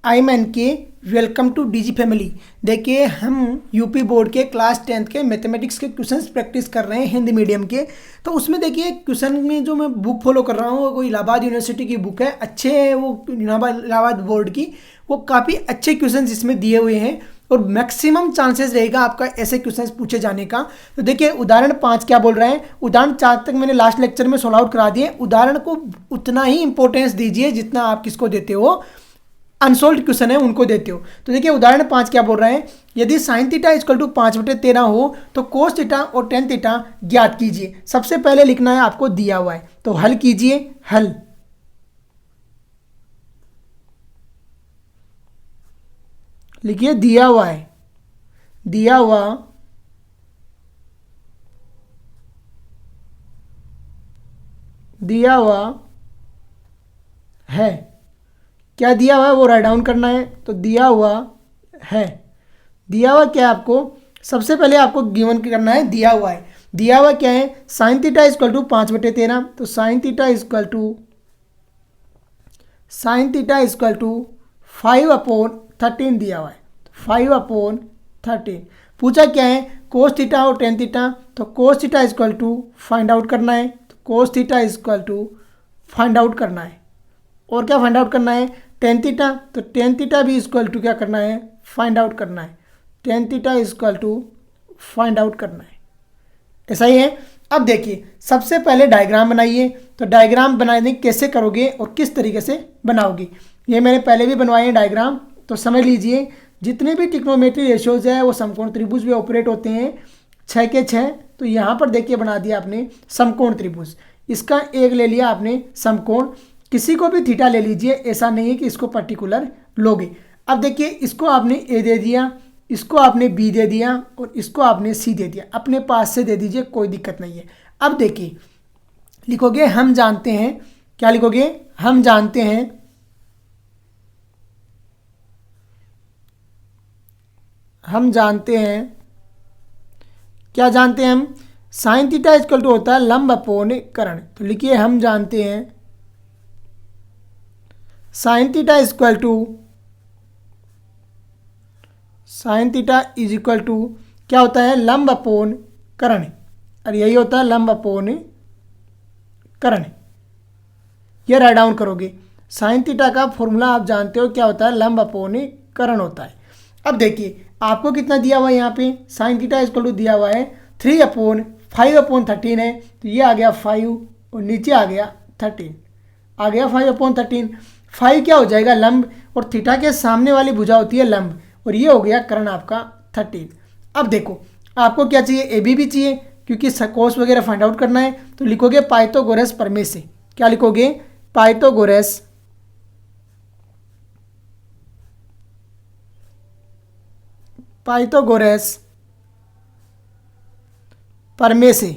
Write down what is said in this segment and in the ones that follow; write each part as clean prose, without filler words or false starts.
I am N K. Welcome to DG family. देखिए हम UP board के class 10th के मैथमेटिक्स के क्वेश्चंस प्रैक्टिस कर रहे हैं हिंदी मीडियम के। तो उसमें देखिए क्वेश्चन में जो मैं बुक फॉलो कर रहा हूँ वो इलाहाबाद यूनिवर्सिटी की बुक है, अच्छे है वो इलाहाबाद बोर्ड की। वो काफ़ी अच्छे क्वेश्चंस इसमें दिए हुए हैं और मैक्सिमम चांसेस रहेगा आपका ऐसे क्वेश्चंस पूछे जाने का। तो देखिए उदाहरण 5 क्या बोल रहे हैं। उदाहरण 4 तक मैंने लास्ट लेक्चर में सोल्व आउट करा दिए। उदाहरण को उतना ही इंपॉर्टेंस दीजिए जितना आप किसको देते हो, अनसोल्व क्वेश्चन है उनको देते हो। तो देखिए उदाहरण 5 क्या बोल रहे हैं। यदि साइन थीटा इक्वल टू 5/13 हो तो कोस थीटा और टेन थीटा ज्ञात कीजिए। सबसे पहले लिखना है आपको दिया हुआ है, तो हल कीजिए। हल लिखिए दिया हुआ है, दिया हुआ दिया हुआ है। क्या दिया हुआ है वो राइट डाउन करना है। तो दिया हुआ है, दिया हुआ क्या है आपको, सबसे पहले आपको गिवन करना है दिया हुआ है। दिया हुआ क्या है, साइन थीटा इक्वल टू 5/13। तो साइन थीटा इक्वल टू 5/13 दिया हुआ है। 5/13 पूछा क्या है, कोस थीटा और टेन थीटा। तो cos theta equal to find out करना है। तो cos theta equal to find out करना है। और क्या फाइंड आउट करना है, टेन थीटा। तो टेन थीटा भी इक्वल टू क्या करना है, फाइंड आउट करना है। Tan theta equal to find out करना है। ऐसा ही है। अब देखिए सबसे पहले डायग्राम बनाइए। तो डायग्राम बनाने कैसे करोगे और किस तरीके से बनाओगे, ये मैंने पहले भी बनवाए हैं डायग्राम, तो समझ लीजिए। जितने भी ट्रिग्नोमेट्री रेशियोज है वो समकोण त्रिभुज में ऑपरेट होते हैं, 6 के 6। तो यहाँ पर देखिए बना दिया आपने समकोण त्रिभुज। इसका एक ले लिया आपने समकोण, किसी को भी थीटा ले लीजिए, ऐसा नहीं है कि इसको पर्टिकुलर लोगे। अब देखिए इसको आपने ए दे दिया, इसको आपने बी दे दिया और इसको आपने सी दे दिया। अपने पास से दे दीजिए, कोई दिक्कत नहीं है। अब देखिए लिखोगे हम जानते हैं, क्या लिखोगे, हम जानते हैं, हम जानते हैं, क्या जानते हैं हम, साइन थीटा इक्वल टू होता है लंब अपोन कर्ण। तो लिखिए हम जानते हैं sine theta equal to, sine theta is equal to क्या होता है, लंब अपोन कर्ण। और यही होता है लंब अपोन कर्ण। ये राइट डाउन करोगे। साइन थीटा का फॉर्मूला आप जानते हो क्या होता है, लंब अपोन कर्ण होता है। अब देखिए आपको कितना दिया हुआ है, यहाँ पे साइन थीटा इक्वल टू दिया हुआ है 3/5/13 है। तो ये आ गया 5 और नीचे आ गया 13, आ गया 5/13। 5 क्या हो जाएगा, लंब, और थीटा के सामने वाली भुजा होती है लंब, और ये हो गया कर्ण आपका 13। अब देखो आपको क्या चाहिए, ए बी भी चाहिए क्योंकि कोस वगैरह फाइंड आउट करना है। तो लिखोगे पाइथागोरस प्रमेय से। क्या लिखोगे, पाइथागोरस प्रमेय से,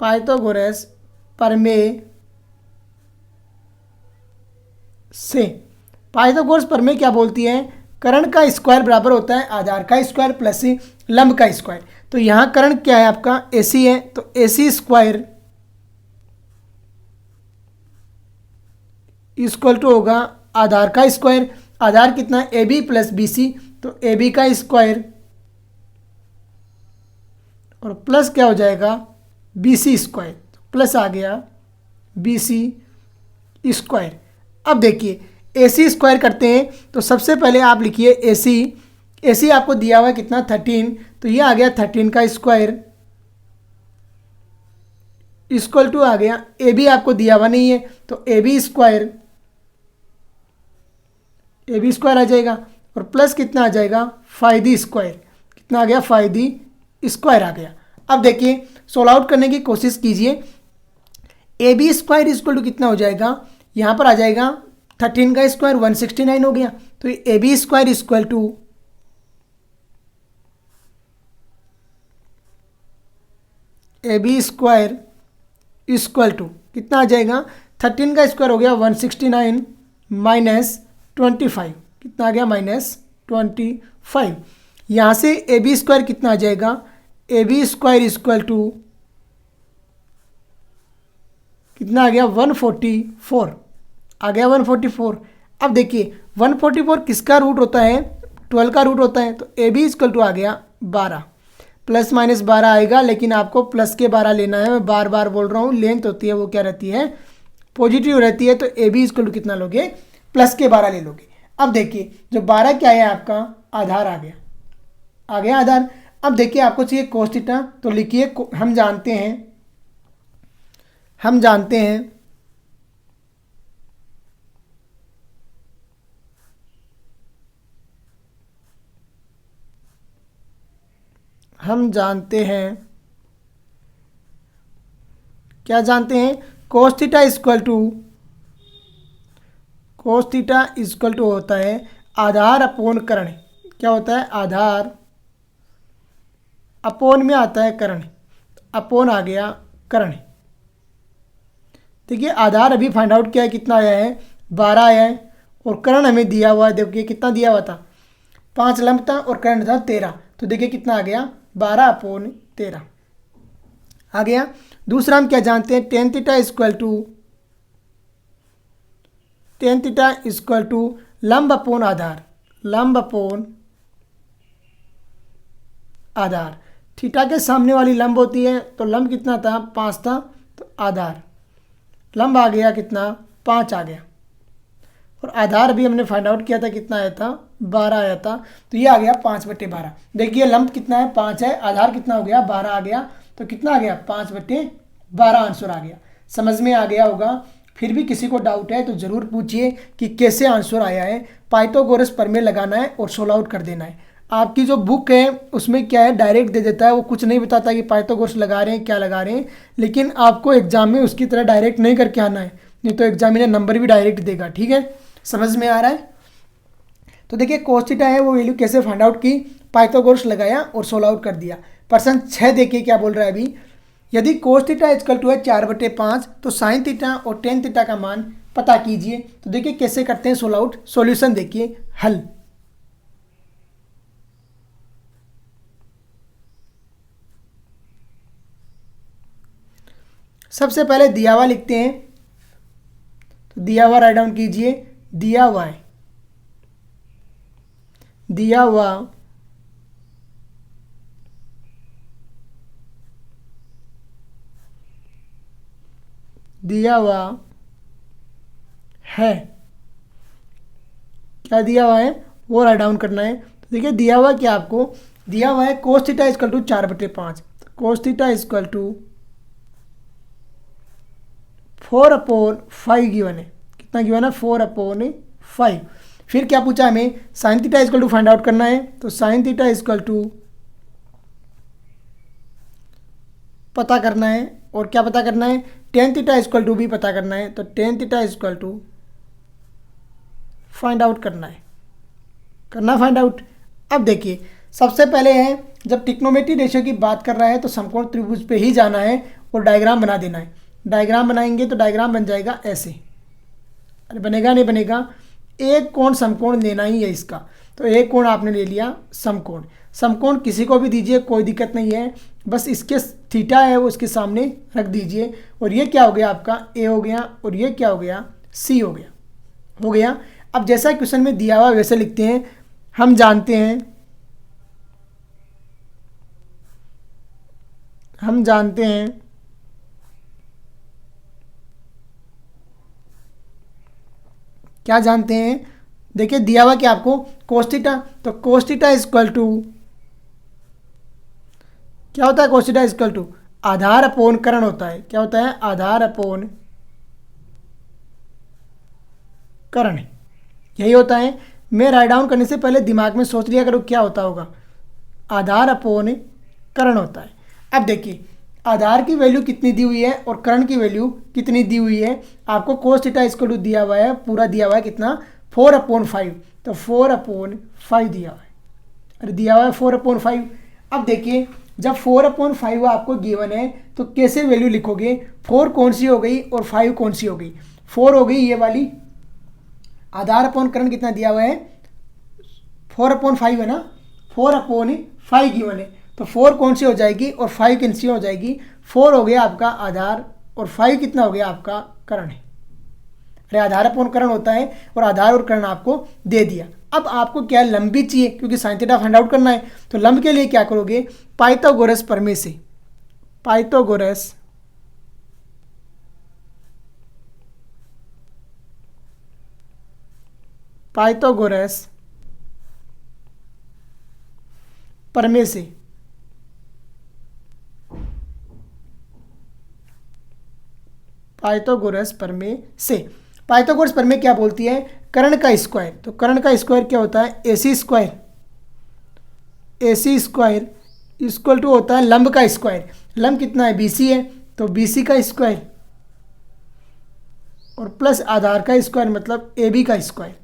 पाइथागोरस प्रमेय से। पाइथागोरस प्रमेय क्या बोलती है, कर्ण का स्क्वायर बराबर होता है आधार का स्क्वायर प्लस लंब का स्क्वायर। तो यहाँ कर्ण क्या है आपका, AC है। तो AC स्क्वायर इक्वल टू होगा आधार का स्क्वायर। आधार कितना है, AB प्लस BC। तो AB का स्क्वायर और प्लस क्या हो जाएगा, BC स्क्वायर। तो प्लस आ गया BC स्क्वायर। अब देखिए AC स्क्वायर करते हैं। तो सबसे पहले आप लिखिए AC आपको दिया हुआ है कितना, 13। तो ये आ गया 13 का स्क्वायर इक्वल टू आ गया, AB आपको दिया हुआ नहीं है तो AB स्क्वायर आ जाएगा, और प्लस कितना आ जाएगा, 5D स्क्वायर। कितना आ गया, 5D स्क्वायर आ गया। अब देखिए सोल्व आउट करने की कोशिश कीजिए। AB स्क्वायर इक्वल टू कितना हो जाएगा, यहाँ पर आ जाएगा 13 का स्क्वायर 169 हो गया। तो AB square equal to AB square equal to कितना आ जाएगा, 13 का स्क्वायर हो गया 169 माइनस 25। कितना आ गया, -25। यहाँ से AB स्क्वायर कितना आ जाएगा, AB स्क्वायर इक्वल टू कितना आ गया 144 आ गया 144। अब देखिए 144 किसका रूट होता है, 12 का रूट होता है, तो ए बी इक्वल टू आ गया 12। प्लस माइनस 12 आएगा, लेकिन आपको प्लस के 12 लेना है। मैं बार बार बोल रहा हूँ, लेंथ होती है वो क्या रहती है, पॉजिटिव रहती है। तो ए बी इक्वल टू कितना लोगे, प्लस के 12 ले लोगे। अब देखिए जो 12 क्या है आपका आधार आ गया, आ गया आधार। अब देखिए आपको चाहिए कोस थीटा, तो लिखिए हम जानते हैं हम जानते हैं क्या जानते हैं, कोस थीटा इक्वल टू होता है आधार अपोन कर्ण। क्या होता है, आधार अपोन में आता है कर्ण, अपोन आ गया कर्ण। देखिए आधार अभी फाइंड आउट किया है, कितना आया है 12 आया है, और कर्ण हमें दिया हुआ है। देखिए कितना दिया हुआ था, 5 लंब था और कर्ण था 13। तो देखिए कितना आ गया 12/13 आ गया। दूसरा हम क्या जानते हैं, टेन थीटा इक्वल टू लंब अपोन आधार, लंब अपोन आधार। थीटा के सामने वाली लंब होती है, तो लंब कितना था 5 था, तो आधार लंब आ गया कितना 5 आ गया। और आधार भी हमने फाइंड आउट किया था, कितना आया था 12 आया था, तो ये आ गया 5/12। देखिए लंब कितना है 5 है, आधार कितना हो गया 12 आ गया, तो कितना आ गया 5/12 आंसर आ गया। समझ में आ गया होगा। फिर भी किसी को डाउट है तो ज़रूर पूछिए कि कैसे आंसर आया है। पाइथागोरस प्रमेय लगाना है और सोल्व आउट कर देना है। आपकी जो बुक है उसमें क्या है, डायरेक्ट दे देता है, वो कुछ नहीं बताता कि पाइथागोरस लगा रहे हैं क्या लगा रहे हैं। लेकिन आपको एग्जाम में उसकी तरह डायरेक्ट नहीं करके आना है, नहीं तो एग्जामिनर नंबर भी डायरेक्ट देगा। ठीक है, समझ में आ रहा है। तो देखिए कोस थीटा है वो वैल्यू कैसे फाइंड आउट की, पाइथागोरस लगाया और सोल्व आउट कर दिया। प्रश्न 6 देखिए क्या बोल रहा है अभी, यदि कोस थीटा इक्वल टू है 4/5 तो साइन थीटा और टेन थीटा का मान पता कीजिए। तो देखिए कैसे करते हैं सोल्व आउट, सॉल्यूशन देखिए हल। सबसे पहले दिया हुआ लिखते हैं, तो दिया हुआ राइट डाउन कीजिए, दिया हुआ है, दिया हुआ है, क्या दिया हुआ है वो राइट डाउन करना है। तो देखिए दिया हुआ क्या आपको, दिया हुआ है cos theta equal to 4/5, cos theta equal to 4/5 given है। कितना गिवन है 4/5। फिर क्या पूछा हमें, sine theta equal to find out करना है। तो साइन थीटा इक्वल टू पता करना है, और क्या पता करना है, टेन थीटा इक्वल टू भी पता करना है। तो tan theta equal to find out करना है, करना फाइंड आउट। अब देखिए सबसे पहले है, जब ट्रिग्नोमेट्री रेशियो की बात कर रहा है तो समकोण त्रिभुज पे ही जाना है और डायग्राम बना देना है। डायग्राम बनाएंगे तो डायग्राम बन जाएगा ऐसे, अरे बनेगा नहीं बनेगा, एक कोण समकोण लेना ही है इसका। तो एक कोण आपने ले लिया समकोण, समकोण किसी को भी दीजिए कोई दिक्कत नहीं है, बस इसके थीटा है वो इसके सामने रख दीजिए। और ये क्या हो गया आपका ए हो गया, और ये क्या हो गया सी हो गया, हो गया। अब जैसा क्वेश्चन में दिया हुआ वैसे लिखते हैं। हम जानते हैं क्या जानते हैं, देखिए दिया हुआ क्या आपको कोस थीटा, तो कोस थीटा इक्वल टू क्या होता है, कोस थीटा इक्वल टू आधार अपोन कर्ण होता है। क्या होता है, आधार अपोन कर्ण, यही होता है। मैं राइट डाउन करने से पहले दिमाग में सोच लिया करो क्या होता होगा, आधार अपोन कर्ण होता है। अब देखिए आधार की वैल्यू कितनी दी हुई है और कर्ण की वैल्यू कितनी दी हुई है। आपको कोस थीटा इक्वल टू दिया हुआ है, पूरा दिया हुआ है कितना 4/5, तो 4/5 दिया हुआ है, अरे दिया हुआ है 4/5। अब देखिए जब 4/5 आपको गिवन है तो कैसे वैल्यू लिखोगे, 4 कौन सी हो गई और 5 कौन सी हो गई, 4 हो गई ये वाली, आधार अपोन कर्ण कितना दिया हुआ है 4/5 है ना, 4/5 गिवन है, तो 4 कौन सी हो जाएगी और 5 कौन सी हो जाएगी, 4 हो गया आपका आधार और 5 कितना हो गया आपका कर्ण है। अरे आधार अपॉन करण होता है और आधार और करण आपको दे दिया। अब आपको क्या है, लंब भी चाहिए क्योंकि साइन थीटा फाइंड आउट करना है। तो लंब के लिए क्या करोगे, पाइथागोरस प्रमेय से, पाइथागोरस पाइथागोरस प्रमेय से पाइथागोरस प्रमेय से पाइथागोरस प्रमेय क्या बोलती है, कर्ण का स्क्वायर। तो कर्ण का स्क्वायर क्या होता है, AC square, AC square equal to होता है लंब का स्क्वायर। लंब कितना है, BC है, तो BC का स्क्वायर और प्लस आधार का स्क्वायर मतलब AB का स्क्वायर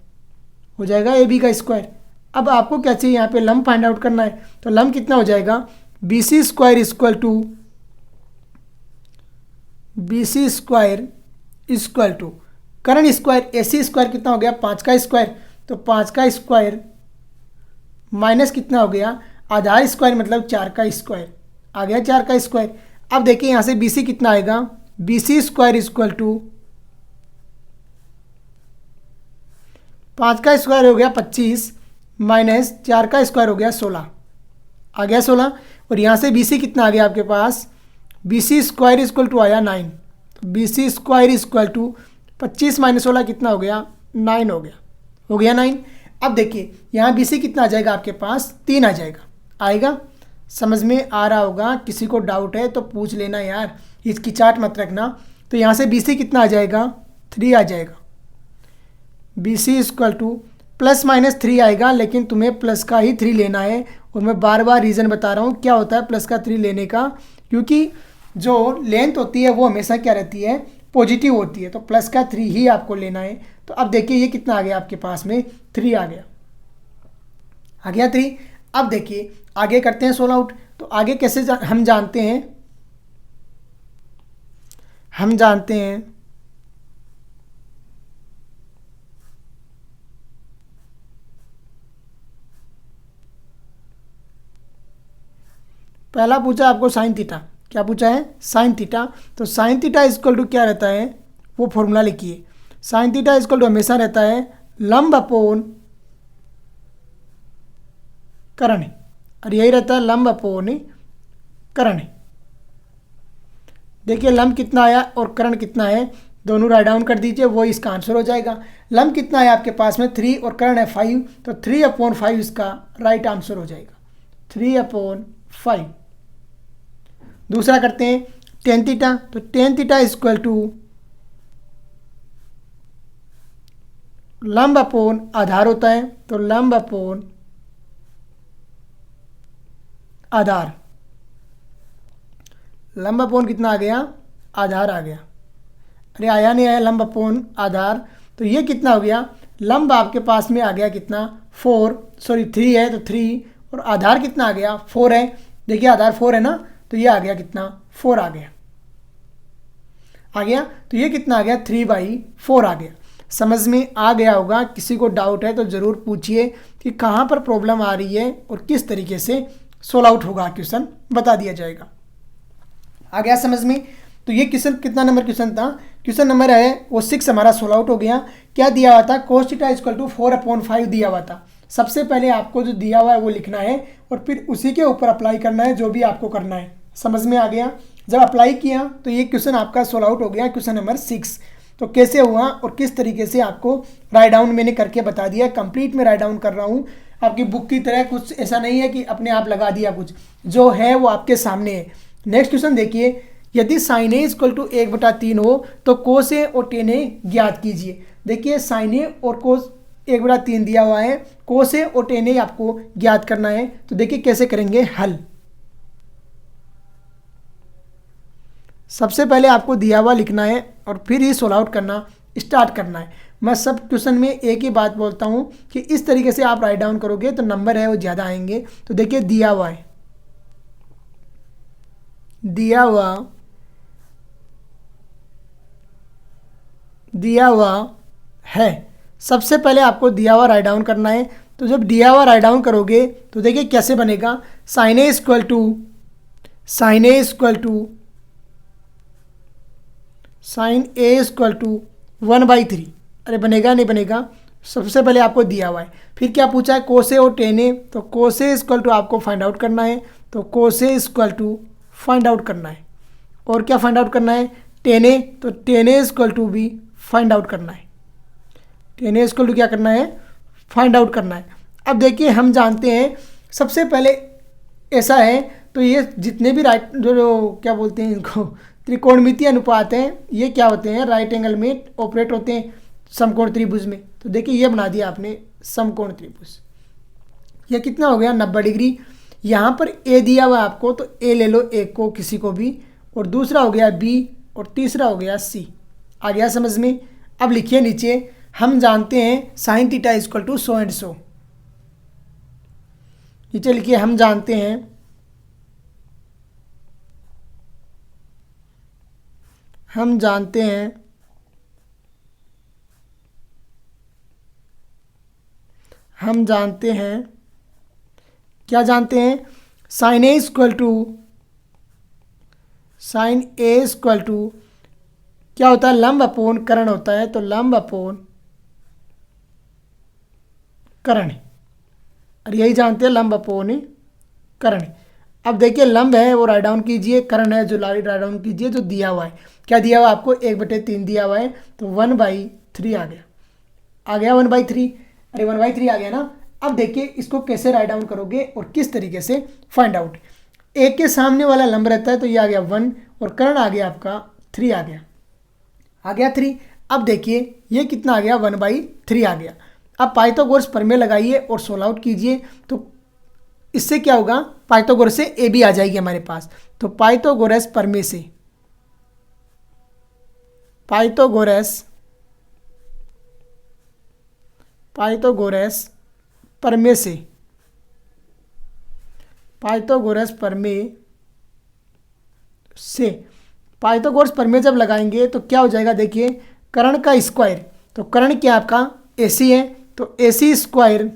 हो जाएगा, AB का स्क्वायर। अब आपको क्या चाहिए, यहाँ पे लंब फाइंड आउट करना है। तो लंब कितना हो जाएगा, BC square equal to BC square equal to कर्ण स्क्वायर AC स्क्वायर कितना हो गया, 5 का स्क्वायर, तो 5 का स्क्वायर माइनस कितना हो गया, आधार स्क्वायर मतलब 4 का स्क्वायर आ गया, 4 का स्क्वायर। अब देखिए यहाँ से BC कितना आएगा, BC स्क्वायर इक्वल टू 5 का स्क्वायर हो गया 25 माइनस 4 का स्क्वायर हो गया 16 आ गया 16। और यहाँ से BC कितना आ गया आपके पास, BC स्क्वायर इक्वल टू आया 9। तो BC square equal to 25 minus 16 कितना हो गया, 9 हो गया 9। अब देखिए यहाँ BC कितना आ जाएगा आपके पास, 3 आ जाएगा, आएगा, समझ में आ रहा होगा। किसी को डाउट है तो पूछ लेना यार, इसकी चार्ट मत रखना। तो यहाँ से BC कितना आ जाएगा, 3 आ जाएगा। BC equal two plus minus 3 आएगा, लेकिन तुम्हें प्लस का ही 3 लेना है। और मैं बार बार रीज़न बता रहा हूँ क्या होता है प्लस का 3 लेने का, क्योंकि जो लेंथ होती है वो हमेशा क्या रहती है, पॉजिटिव होती है। तो प्लस का 3 ही आपको लेना है। तो अब देखिए ये कितना आ गया आपके पास में, 3 आ गया 3। अब देखिए आगे करते हैं सोल्व आउट। तो आगे कैसे हम जानते हैं पहला पूछा आपको साइन थीटा, क्या पूछा है, साइन थीटा। तो साइन थीटा इक्वल टू क्या रहता है, वो फॉर्मूला लिखिए। साइन थीटा इक्वल टू हमेशा रहता है लंब अपॉन कर्ण, और यही रहता है लंब अपॉन कर्ण। देखिए लंब कितना आया और कर्ण कितना है, दोनों राइट डाउन कर दीजिए, वो इसका आंसर हो जाएगा। लंब कितना है आपके पास में 3 और कर्ण है 5, तो 3/5 इसका राइट आंसर हो जाएगा, 3/5। दूसरा करते हैं टेन थीटा। तो टेन थीटा इक्वल टू लंब अपॉन आधार होता है, तो लंब अपॉन आधार। लंब अपॉन कितना आ गया, आधार आ गया, अरे आया नहीं आया, लंब अपॉन आधार। तो ये कितना हो गया, लंब आपके पास में आ गया कितना 3 है, तो 3 और आधार कितना आ गया 4 है। देखिए आधार 4 है ना, तो ये आ गया कितना 4 आ गया। तो ये कितना आ गया 3/4 आ गया। समझ में आ गया होगा। किसी को डाउट है तो ज़रूर पूछिए कि कहाँ पर प्रॉब्लम आ रही है और किस तरीके से सोल्व आउट होगा, क्वेश्चन बता दिया जाएगा। आ गया समझ में। तो ये क्वेश्चन कितना नंबर क्वेश्चन था, क्वेश्चन नंबर है वो 6 हमारा सोल्व आउट हो गया। क्या दिया हुआ था, cos थीटा इक्वल टू 4/5 दिया हुआ था। सबसे पहले आपको जो दिया हुआ है वो लिखना है और फिर उसी के ऊपर अप्लाई करना है जो भी आपको करना है। समझ में आ गया। जब अप्लाई किया तो ये क्वेश्चन आपका सोल्व आउट हो गया, क्वेश्चन नंबर 6। तो कैसे हुआ और किस तरीके से आपको राइट डाउन मैंने करके बता दिया, कंप्लीट में राइट डाउन कर रहा हूँ। आपकी बुक की तरह कुछ ऐसा नहीं है कि अपने आप लगा दिया, कुछ जो है वो आपके सामने है। नेक्स्ट क्वेश्चन देखिए, यदि साइन ए इक्वल टू 1/3 हो तो कोस ए और टेन ए ज्ञात कीजिए। देखिए साइन ए और कोस 1/3 दिया हुआ है, कोस ए और टेन ए आपको ज्ञात करना है। तो देखिए कैसे करेंगे हल। सबसे पहले आपको दिया हुआ लिखना है और फिर ही सोल्व आउट करना स्टार्ट करना है। मैं सब क्वेश्चन में एक ही बात बोलता हूँ कि इस तरीके से आप राइट डाउन करोगे तो नंबर है वो ज़्यादा आएंगे। तो देखिए दिया हुआ है, दिया हुआ है। सबसे पहले आपको दिया हुआ राइट डाउन करना है। तो जब दिया हुआ राइट डाउन करोगे तो देखिए कैसे बनेगा, sine A equal to sine A equal to 1/3। अरे बनेगा नहीं बनेगा, सबसे पहले आपको दिया हुआ है। फिर क्या पूछा है, कोसे और टेने, तो कोसे इक्वल टू आपको फाइंड आउट करना है, तो कोसे इक्वल टू फाइंड आउट करना है। और क्या फाइंड आउट करना है, टेने, तो टेने इक्वल टू भी फाइंड आउट करना है। टेने इक्वल टू क्या करना है, फाइंड आउट करना है। अब देखिए हम जानते हैं सबसे पहले ऐसा है, तो ये जितने भी राइट जो क्या बोलते हैं इनको त्रिकोणमितीय अनुपात हैं, ये क्या होते हैं, राइट एंगल में ऑपरेट होते हैं समकोण त्रिभुज में। तो देखिए ये बना दिया आपने समकोण त्रिभुज। ये कितना हो गया, 90 डिग्री। यहाँ पर ए दिया हुआ आपको, तो ए ले लो एक को, किसी को भी, और दूसरा हो गया बी, और तीसरा हो गया सी। आ गया समझ में। अब लिखिए नीचे, हम जानते हैं sine theta equal to so and so. नीचे लिखिए, हम जानते हैं हम जानते हैं हम जानते हैं क्या जानते हैं, साइन ए इक्वल टू क्या होता है, लंब अपोन कर्ण होता है। तो लंब अपोन कर्ण, और यही जानते हैं लंब अपोन कर्ण। अब देखिए लंब है वो राइट डाउन कीजिए, कर्ण है जो राइट डाउन कीजिए, जो दिया हुआ है। क्या दिया हुआ आपको, 1/3 दिया हुआ है, तो 1/3 आ गया। आ गया 1/3, अरे 1/3 आ गया ना। अब देखिए इसको कैसे राइट डाउन करोगे और किस तरीके से फाइंड आउट। एक के सामने वाला लंब रहता है, तो ये आ गया 1, और कर्ण आ गया आपका 3 आ गया 3। अब देखिए ये कितना आ गया, 1/3 आ गया। अब पाइथागोरस प्रमेय लगाइए और सोल्व आउट कीजिए, तो इससे क्या होगा, पाइथागोरस से ए बी आ जाएगी हमारे पास। तो पाइथागोरस प्रमेय से पाइथागोरस प्रमेय से पाइथागोरस प्रमेय जब लगाएंगे तो क्या हो जाएगा, देखिए कर्ण का स्क्वायर, तो कर्ण क्या आपका AC है, तो AC स्क्वायर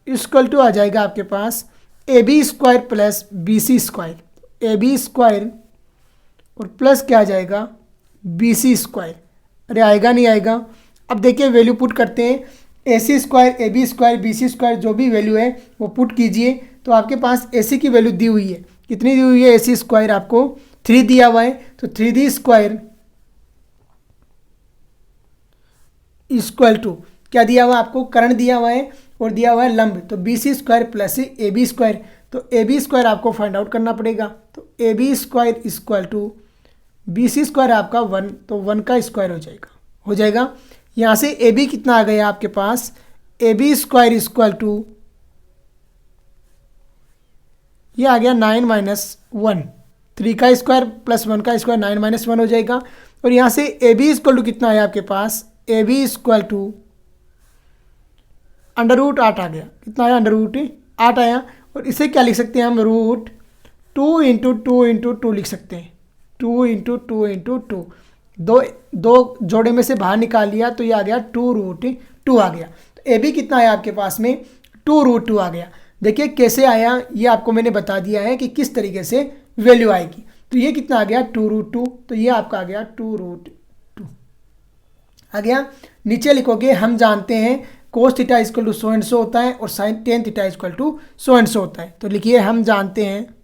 इक्वल टू आ जाएगा आपके पास AB square plus BC square. AB square और प्लस क्या आ जाएगा, BC स्क्वायर। अरे आएगा नहीं आएगा। अब देखिए वैल्यू पुट करते हैं, AC square, AB square, BC square, जो भी वैल्यू है वो पुट कीजिए। तो आपके पास AC की वैल्यू दी हुई है, कितनी दी हुई है, AC स्क्वायर आपको 3 दिया हुआ है, तो 3D स्क्वायर इक्वल टू क्या दिया हुआ है आपको, कर्ण दिया हुआ है और दिया हुआ है लंब, तो BC square plus AB square. तो AB स्क्वायर आपको फाइंड आउट करना पड़ेगा, तो AB square equal to BC square आपका 1, तो 1 का स्क्वायर हो जाएगा। यहाँ से AB कितना आ गया आपके पास, AB स्क्वायर इक्वल टू ये आ गया 9 - 1, 3 का स्क्वायर प्लस 1 का स्क्वायर 9 - 1 हो जाएगा। और यहाँ से AB इक्वल टू कितना आया आपके पास, AB इक्वल टू √8 आ गया। कितना आया, √8 आया। और इसे क्या लिख सकते हैं हम, √2 × 2 × 2 लिख सकते हैं, 2 × 2 × 2। दो जोड़े में से बाहर निकाल लिया, तो ये आ गया 2√2 आ गया। तो AB कितना आया आपके पास में, 2√2 आ गया। देखिए कैसे आया, ये आपको मैंने बता दिया है कि किस तरीके से वैल्यू आएगी। तो ये कितना आ गया, 2√2, तो ये आपका आ गया 2√2 आ गया। नीचे लिखोगे, हम जानते हैं cos theta equal to so and so होता है और sin tan theta equal to so and so होता है। तो लिखिए, हम जानते हैं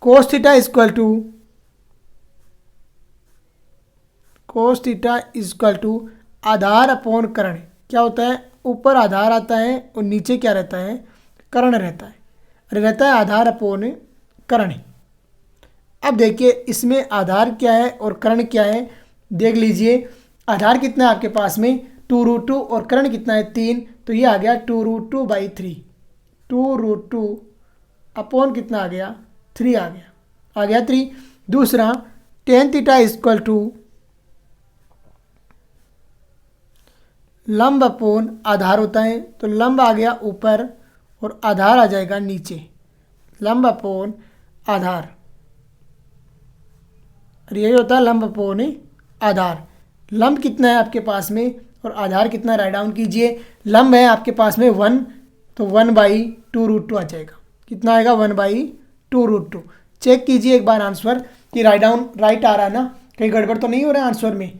cos थीटा इक्वल टू आधार अपॉन कर्ण। क्या होता है, ऊपर आधार आता है और नीचे क्या रहता है, कर्ण रहता है। अरे रहता है आधार अपॉन कर्ण। अब देखिए इसमें आधार क्या है और कर्ण क्या है, देख लीजिए। आधार कितना है आपके पास में, 2√2, और कर्ण कितना है, 3। तो ये आ गया 2√2/3, 2√2 अपॉन कितना आ गया, 3 आ गया 3। दूसरा, tan थीटा इक्वल टू लंब अपॉन आधार होता है। तो लंब आ गया ऊपर और आधार आ जाएगा नीचे, लंब अपॉन आधार। और यही होता है लंब अपॉन आधार। लंब कितना है आपके पास में और आधार कितना, राइट डाउन कीजिए। लंब है आपके पास में 1, तो 1/2√2 आ जाएगा। कितना आएगा, 1/2√2। चेक कीजिए एक बार आंसर कि राइट आ रहा है ना, कहीं गड़बड़ तो नहीं हो रहा है आंसर में।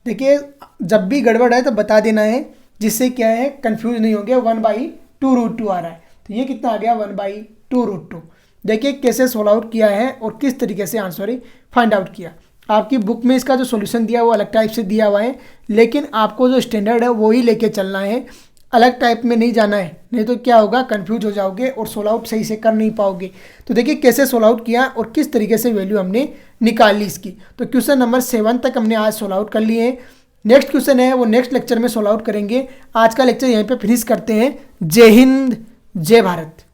देखिए जब भी गड़बड़ है तो बता देना है, जिससे क्या है कंफ्यूज नहीं हो गया। 1/2√2 आ रहा है, तो ये कितना आ गया, 1/2√2। देखिए कैसे सोल्व आउट किया है और किस तरीके से आंसर फाइंड आउट किया। आपकी बुक में इसका जो सॉल्यूशन दिया है वो अलग टाइप से दिया हुआ है, लेकिन आपको जो स्टैंडर्ड है वो ही लेके चलना है, अलग टाइप में नहीं जाना है, नहीं तो क्या होगा, कंफ्यूज हो जाओगे और सोल्व आउट सही से कर नहीं पाओगे। तो देखिए कैसे सोल्व आउट किया और किस तरीके से वैल्यू हमने निकाल ली इसकी। तो क्वेश्चन नंबर 7 तक हमने आज सोल्व आउट कर लिए हैं। नेक्स्ट क्वेश्चन है वो नेक्स्ट लेक्चर में सोल्व आउट करेंगे। आज का लेक्चर यहीं पे फिनिश करते हैं। जय हिंद, जय भारत।